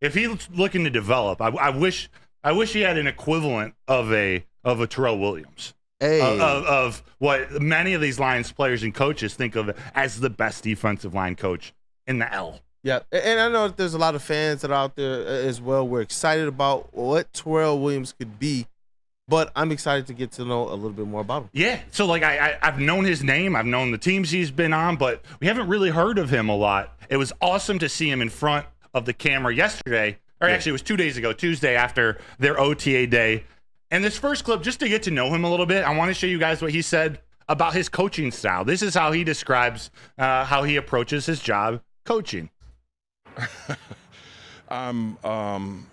if he's looking to develop, I wish he had an equivalent of a Terrell Williams. Hey. Of what many of these Lions players and coaches think of as the best defensive line coach in the L. Yeah, and I know that there's a lot of fans that are out there as well. We're excited about what Terrell Williams could be, but I'm excited to get to know a little bit more about him. Yeah, so like I've known his name, I've known the teams he's been on, but we haven't really heard of him a lot. It was awesome to see him in front of the camera yesterday, or actually it was 2 days ago, Tuesday after their OTA day. And this first clip, just to get to know him a little bit, I want to show you guys what he said about his coaching style. This is how he describes how he approaches his job coaching. I'm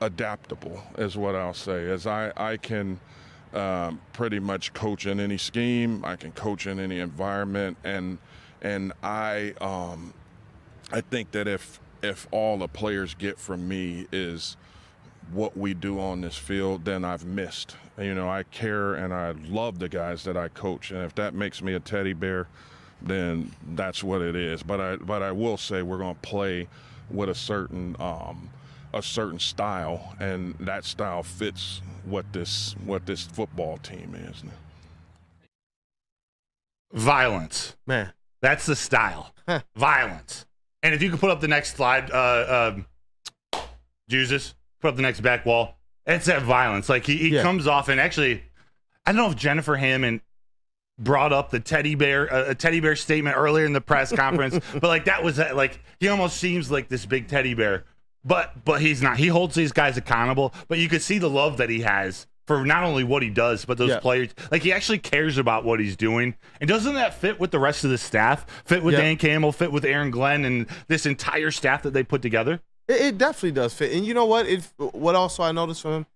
adaptable is what I'll say, as I can pretty much coach in any scheme. I can coach in any environment, and I think that if all the players get from me is what we do on this field, then I've missed. You know, I care and I love the guys that I coach, and if that makes me a teddy bear, then that's what it is. But I will say we're going to play with a certain style, and that style fits what this football team is. Violence, man, that's the style. Violence. And if you could put up the next slide, Jesus. Put up the next back wall. It's that violence. Like he comes off, and actually, I don't know if Jennifer Hammond brought up the teddy bear statement earlier in the press conference, but like that was like he almost seems like this big teddy bear, but he's not. He holds these guys accountable, but you could see the love that he has for not only what he does, but those players. Like he actually cares about what he's doing, and doesn't that fit with the rest of the staff? Fit with Dan Campbell, fit with Aaron Glenn, and this entire staff that they put together. It definitely does fit. And you know what? What also I noticed from him,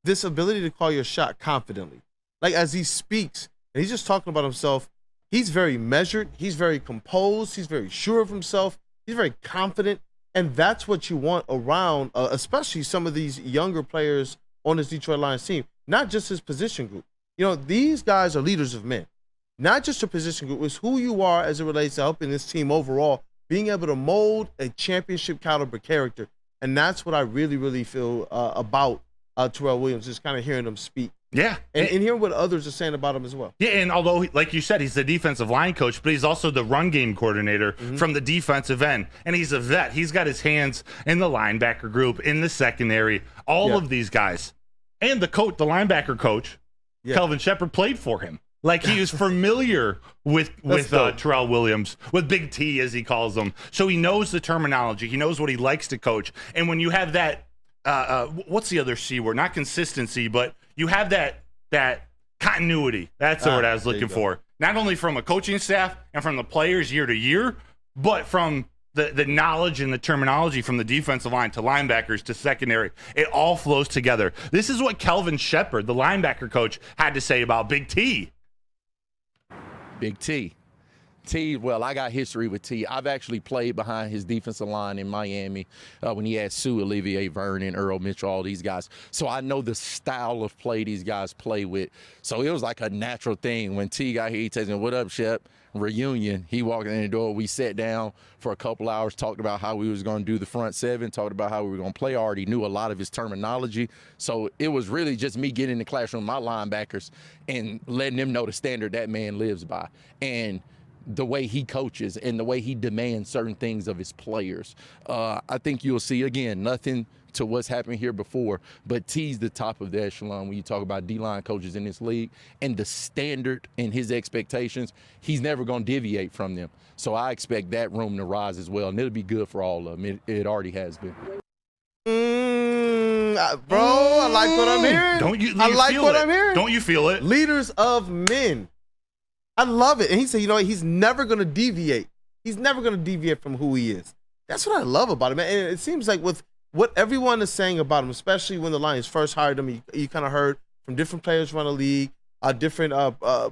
this ability to call your shot confidently. Like as he speaks, and he's just talking about himself, he's very measured, he's very composed, he's very sure of himself, he's very confident, and that's what you want around, especially some of these younger players on this Detroit Lions team, not just his position group. You know, these guys are leaders of men, not just your position group. It's who you are as it relates to helping this team overall, being able to mold a championship caliber character. And that's what I really, really feel about Terrell Williams, just kind of hearing him speak. Yeah. And hearing what others are saying about him as well. Yeah, and although, like you said, he's the defensive line coach, but he's also the run game coordinator from the defensive end. And he's a vet. He's got his hands in the linebacker group, in the secondary, all of these guys. And the linebacker coach, Kelvin Shepard, played for him. Like he is familiar with Terrell Williams, with Big T as he calls him. So he knows the terminology. He knows what he likes to coach. And when you have that, what's the other C word? Not consistency, but you have that continuity. That's the word I was looking for. Not only from a coaching staff and from the players year to year, but from the knowledge and the terminology from the defensive line to linebackers to secondary. It all flows together. This is what Kelvin Shepard, the linebacker coach, had to say about Big T. Big T. Well, I got history with T. I've actually played behind his defensive line in Miami when he had Sue, Olivier Vernon, Earl Mitchell, all these guys. So I know the style of play these guys play with. So it was like a natural thing. When T got here, he tells me, "What up, Shep?" Reunion. He walked in the door. We sat down for a couple hours, talked about how we was going to do the front seven, talked about how we were going to play. I already knew a lot of his terminology. So it was really just me getting in the classroom with my linebackers and letting them know the standard that man lives by. And the way he coaches and the way he demands certain things of his players. I think you'll see, again, nothing to what's happened here before, but T's the top of the echelon when you talk about D-line coaches in this league, and the standard and his expectations, he's never going to deviate from them. So I expect that room to rise as well, and it'll be good for all of them. It already has been. Bro, I like what I'm hearing. I like what I'm hearing. Don't you feel it? Leaders of men. I love it. And he said, you know, he's never going to deviate. He's never going to deviate from who he is. That's what I love about him. And it seems like with what everyone is saying about him, especially when the Lions first hired him, you kind of heard from different players around the league, different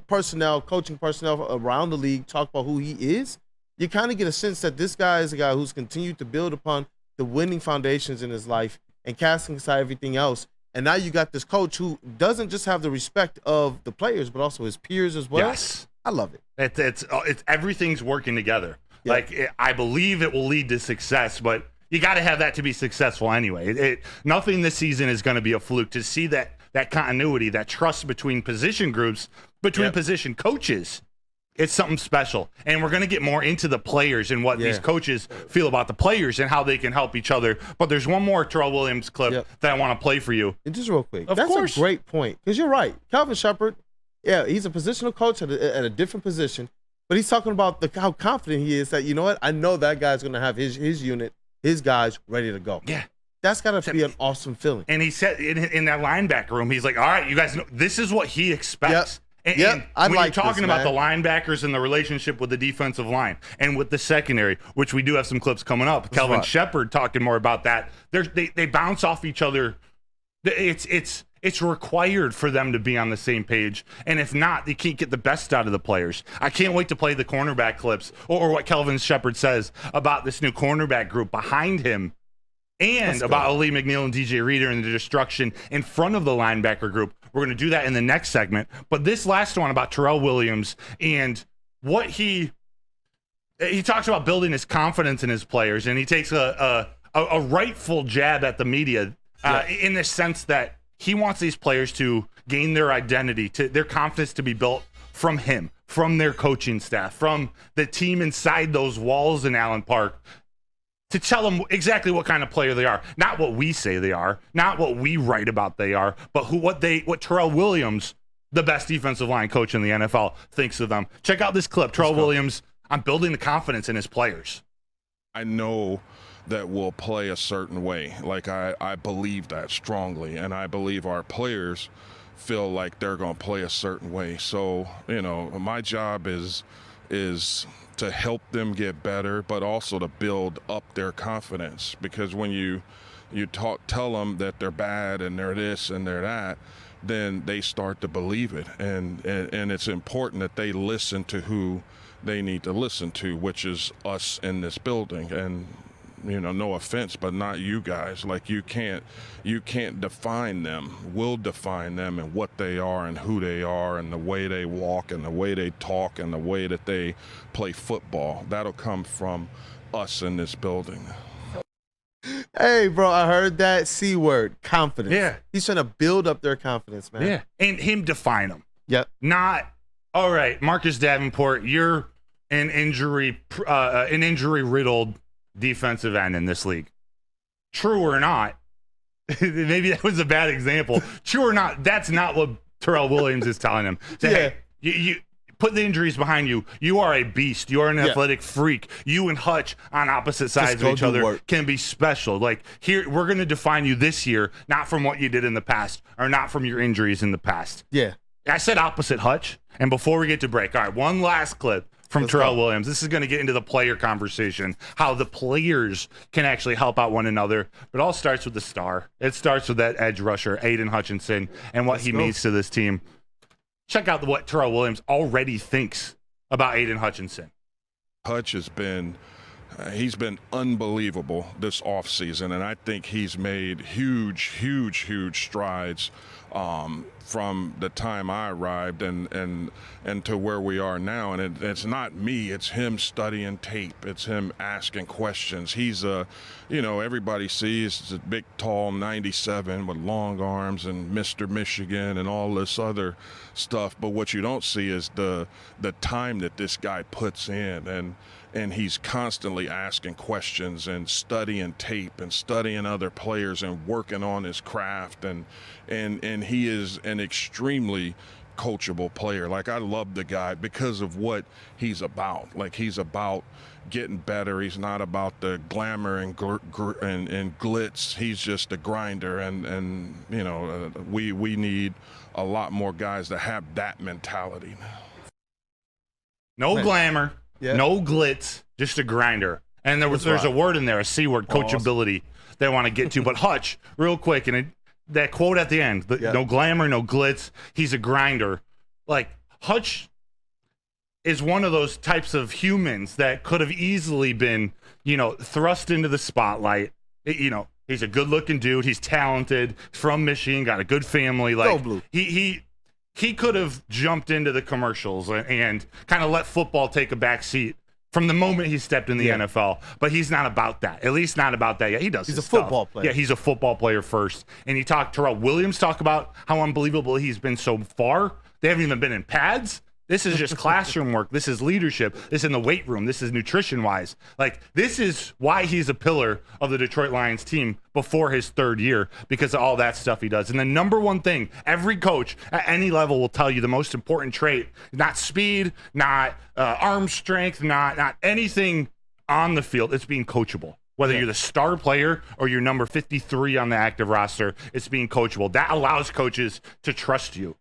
personnel, coaching personnel around the league talk about who he is. You kind of get a sense that this guy is a guy who's continued to build upon the winning foundations in his life and casting aside everything else. And now you got this coach who doesn't just have the respect of the players, but also his peers as well. Yes. I love it. It's everything's working together. Yeah. Like I believe it will lead to success, but You got to have that to be successful anyway. Nothing this season is going to be a fluke. To see that continuity, that trust between position groups, between position coaches, it's something special. And we're going to get more into the players and what these coaches feel about the players and how they can help each other. But there's one more Terrell Williams clip that I want to play for you. And just real quick, Of that's course. a great point, because you're right. Calvin Shepard, he's a positional coach at a different position, but he's talking about how confident he is that, you know what, I know that guy's going to have his unit, his guys ready to go. Yeah. That's got to be an awesome feeling. And he said in that linebacker room, he's like, all right, you guys know, this is what he expects. And I when like you're talking this, about the man. linebackers and the relationship with the defensive line and with the secondary, which we do have some clips coming up, Calvin Shepard talking more about that. They bounce off each other. It's required for them to be on the same page. And if not, they can't get the best out of the players. I can't wait to play the cornerback clips or what Calvin Shepard says about this new cornerback group behind him and about Ali McNeil and DJ Reader and the destruction in front of the linebacker group. We're going to do that in the next segment. But this last one about Terrell Williams and what he talks about building his confidence in his players, and he takes a rightful jab at the media in the sense that he wants these players to gain their identity, to their confidence to be built from him, from their coaching staff, from the team inside those walls in Allen Park, to tell them exactly what kind of player they are. Not what we say they are, not what we write about they are, but what Terrell Williams, the best defensive line coach in the NFL, thinks of them. Check out this clip. Terrell Williams, I'm building the confidence in his players. I know that we'll play a certain way. Like, I believe that strongly, and I believe our players feel like they're going to play a certain way. So, my job is to help them get better, but also to build up their confidence. Because when you tell them that they're bad and they're this and they're that, then they start to believe it. And it's important that they listen to who they need to listen to, which is us in this building. And no offense, but not you guys. Like, you can't define them. We'll define them and what they are and who they are and the way they walk and the way they talk and the way that they play football. That'll come from us in this building. Hey, bro, I heard that C word, confidence. Yeah. He's trying to build up their confidence, man. Yeah. And him define them. Yep. Not, all right, Marcus Davenport, you're an injury-riddled defensive end in this league. True or not, maybe that was a bad example. True or not, that's not what Terrell Williams is telling him. Say, hey, you put the injuries behind you. You are a beast. You are an athletic freak. You and Hutch on opposite sides of each other can be special. Like, here, we're going to define you this year, not from what you did in the past or not from your injuries in the past. Yeah. I said opposite Hutch. And before we get to break, all right, one last clip from Terrell Williams. This is going to get into the player conversation, how the players can actually help out one another. But it all starts with the star. It starts with that edge rusher, Aiden Hutchinson, and what he means to this team. Check out what Terrell Williams already thinks about Aiden Hutchinson. Hutch has been he's been unbelievable this offseason, and I think he's made huge strides from the time I arrived and to where we are now. And it's not me, it's him studying tape. It's him asking questions. He's everybody sees a big, tall 97 with long arms and Mr. Michigan and all this other stuff. But what you don't see is the time that this guy puts in, and he's constantly asking questions and studying tape and studying other players and working on his craft, and he is an extremely coachable player. Like, I love the guy because of what he's about. Like, he's about getting better. He's not about the glamour and glitz. He's just a grinder, and we need a lot more guys that have that mentality. No glamour. Yeah. No glitz, just a grinder. And there's a word in there, a C word, coachability, they want to get to. But Hutch, real quick, and that quote at the end, no glamour, no glitz, he's a grinder. Like, Hutch is one of those types of humans that could have easily been, thrust into the spotlight. He's a good-looking dude. He's talented, from Michigan, got a good family. Like, Blue. He could have jumped into the commercials and kind of let football take a back seat from the moment he stepped in the NFL. But he's not about that. At least not about that yet. He does. He's his a football player. Yeah, he's a football player first. And you talk Terrell Williams talk about how unbelievable he's been so far. They haven't even been in pads. This is just classroom work. This is leadership. This is in the weight room. This is nutrition-wise. Like, this is why he's a pillar of the Detroit Lions team before his third year, because of all that stuff he does. And the number one thing, every coach at any level will tell you the most important trait, not speed, not arm strength, not anything on the field. It's being coachable. Whether you're the star player or you're number 53 on the active roster, it's being coachable. That allows coaches to trust you.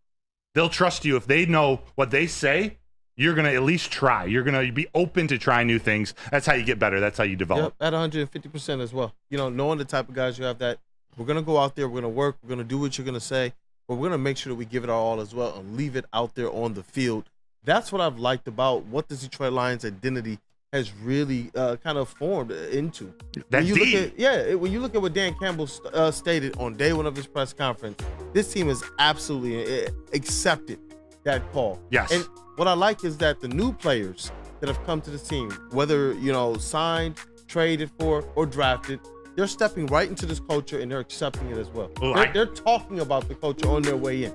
They'll trust you if they know what they say. You're going to at least try. You're going to be open to try new things. That's how you get better. That's how you develop. Yep, at 150% as well. You know, knowing the type of guys you have that we're going to go out there, we're going to work, we're going to do what you're going to say, but we're going to make sure that we give it our all as well and leave it out there on the field. That's what I've liked about what the Detroit Lions identity has really kind of formed into. When you look at what Dan Campbell stated on day one of his press conference, this team has absolutely accepted that call. Yes. And what I like is that the new players that have come to the team, whether, signed, traded for, or drafted, they're stepping right into this culture and they're accepting it as well. They're talking about the culture on their way in.